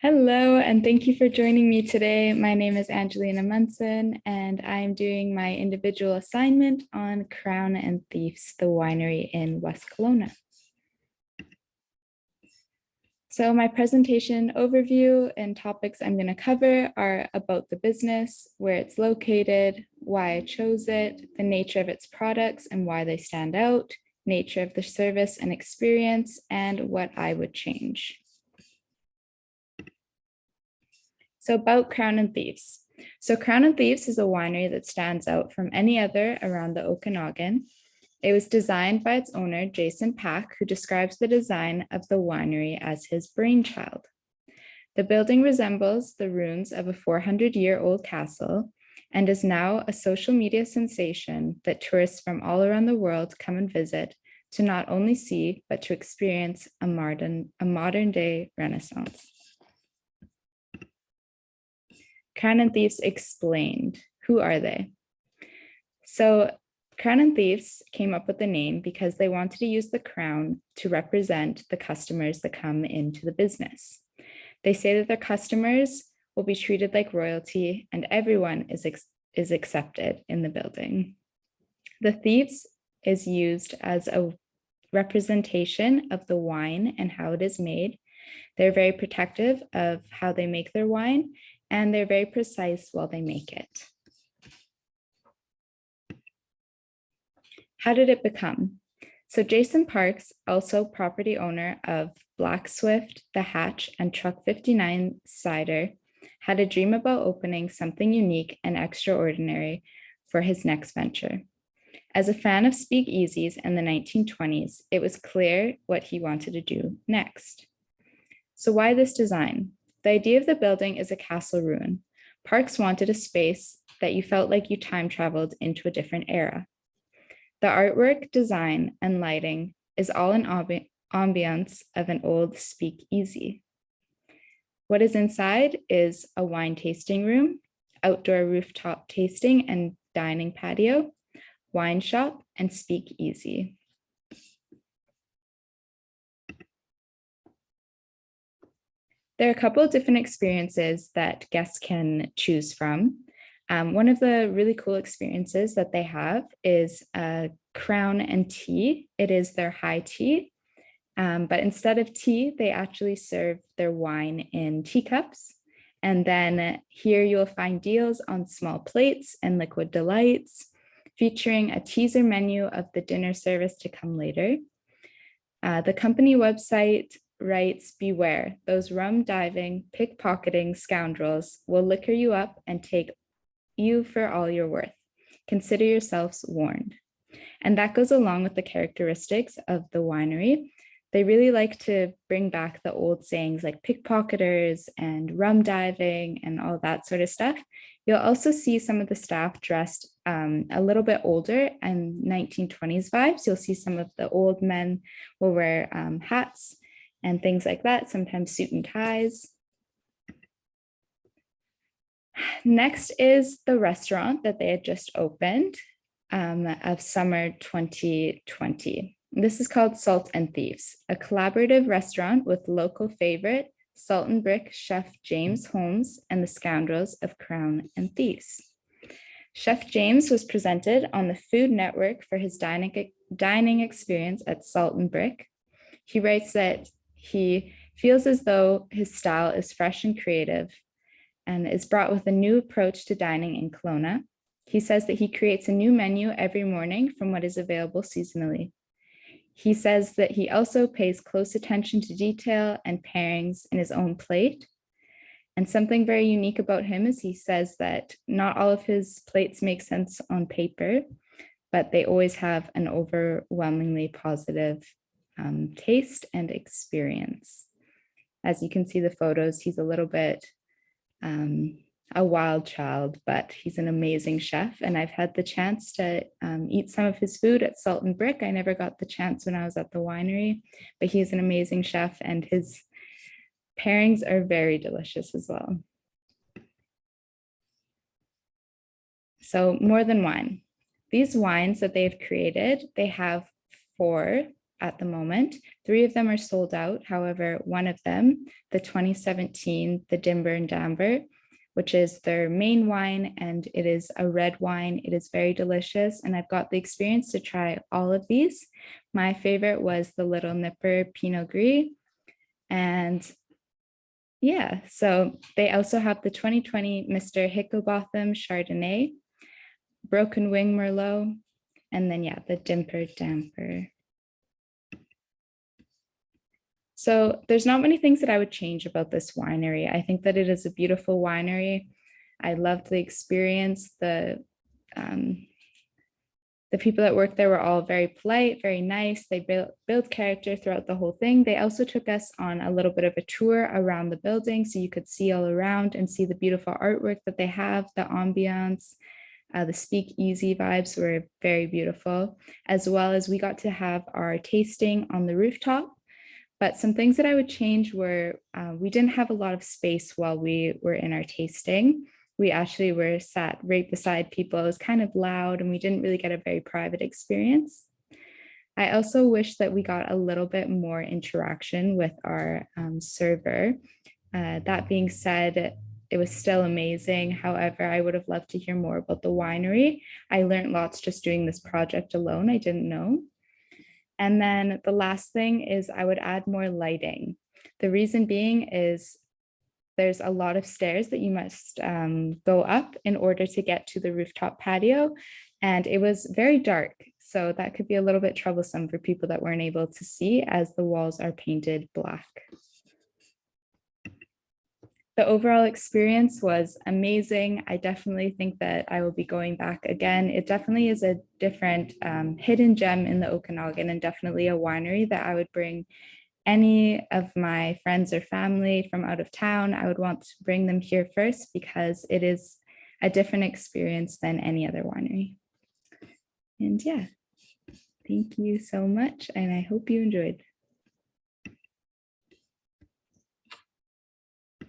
Hello, and thank you for joining me today. My name is Angelina Munson, and I'm doing my individual assignment on Crown and Thieves, the winery in West Kelowna. So my presentation overview and topics I'm going to cover are about the business, where it's located, why I chose it, the nature of its products and why they stand out, nature of the service and experience, and what I would change. So about Crown and Thieves. So Crown and Thieves is a winery that stands out from any other around the Okanagan. It was designed by its owner, Jason Pack, who describes the design of the winery as his brainchild. The building resembles the ruins of a 400-year-old castle and is now a social media sensation that tourists from all around the world come and visit to not only see, but to experience a modern-day Renaissance. Crown and Thieves explained. Who are they? So Crown and Thieves came up with the name because they wanted to use the crown to represent the customers that come into the business. They say that their customers will be treated like royalty and everyone is accepted in the building. The Thieves is used as a representation of the wine and how it is made. They're very protective of how they make their wine, and they're very precise while they make it. How did it become? So Jason Parks, also property owner of Black Swift, The Hatch, and Truck 59 Cider, had a dream about opening something unique and extraordinary for his next venture. As a fan of speakeasies in the 1920s, it was clear what he wanted to do next. So why this design? The idea of the building is a castle ruin. Parks wanted a space that you felt like you time traveled into a different era. The artwork, design, and lighting is all an ambiance of an old speakeasy. What is inside is a wine tasting room, outdoor rooftop tasting and dining patio, wine shop, and speakeasy. There are a couple of different experiences that guests can choose from. One of the really cool experiences that they have is a crown and tea. It is their high tea, but instead of tea, they actually serve their wine in teacups. And then here you'll find deals on small plates and liquid delights, featuring a teaser menu of the dinner service to come later. The company website writes, "Beware, those rum diving, pickpocketing scoundrels will liquor you up and take you for all you're worth. Consider yourselves warned." And that goes along with the characteristics of the winery. They really like to bring back the old sayings like pickpocketers and rum diving and all that sort of stuff. You'll also see some of the staff dressed a little bit older and 1920s vibes. You'll see some of the old men will wear hats and things like that, sometimes suit and ties. Next is the restaurant that they had just opened of summer 2020. This is called Salt and Thieves, a collaborative restaurant with local favorite Salt and Brick chef James Holmes and the scoundrels of Crown and Thieves. Chef James was presented on the Food Network for his dining experience at Salt and Brick. He writes that he feels as though his style is fresh and creative and is brought with a new approach to dining in Kelowna. He says that he creates a new menu every morning from what is available seasonally. He says that he also pays close attention to detail and pairings in his own plate. And something very unique about him is he says that not all of his plates make sense on paper, but they always have an overwhelmingly positive taste and experience. As you can see the photos, he's a little bit a wild child, but he's an amazing chef. And I've had the chance to eat some of his food at Salt and Brick. I never got the chance when I was at the winery, but he's an amazing chef and his pairings are very delicious as well. So more than wine. These wines that they've created, they have 4 at the moment. 3 of them are sold out. However, one of them, the 2017, the Dimber and Damber, which is their main wine, and it is a red wine. It is very delicious, and I've got the experience to try all of these. My favorite was the Little Nipper Pinot Gris. And yeah, so they also have the 2020 Mr. Hicklebotham Chardonnay, Broken Wing Merlot, and then yeah, the Dimper Damper. So there's not many things that I would change about this winery. I think that it is a beautiful winery. I loved the experience. The people that worked there were all very polite, very nice. They built character throughout the whole thing. They also took us on a little bit of a tour around the building so you could see all around and see the beautiful artwork that they have, the ambiance. The speakeasy vibes were very beautiful, as well as we got to have our tasting on the rooftop. But some things that I would change were we didn't have a lot of space while we were in our tasting. We actually were sat right beside people. It was kind of loud and we didn't really get a very private experience. I also wish that we got a little bit more interaction with our server. That being said, it was still amazing. However, I would have loved to hear more about the winery. I learned lots just doing this project alone. I didn't know. And then the last thing is I would add more lighting. The reason being is there's a lot of stairs that you must go up in order to get to the rooftop patio. And it was very dark. So that could be a little bit troublesome for people that weren't able to see as the walls are painted black. The overall experience was amazing. I definitely think that I will be going back again. It definitely is a different hidden gem in the Okanagan, and definitely a winery that I would bring any of my friends or family from out of town. I would want to bring them here first because it is a different experience than any other winery. And yeah, thank you so much. And I hope you enjoyed.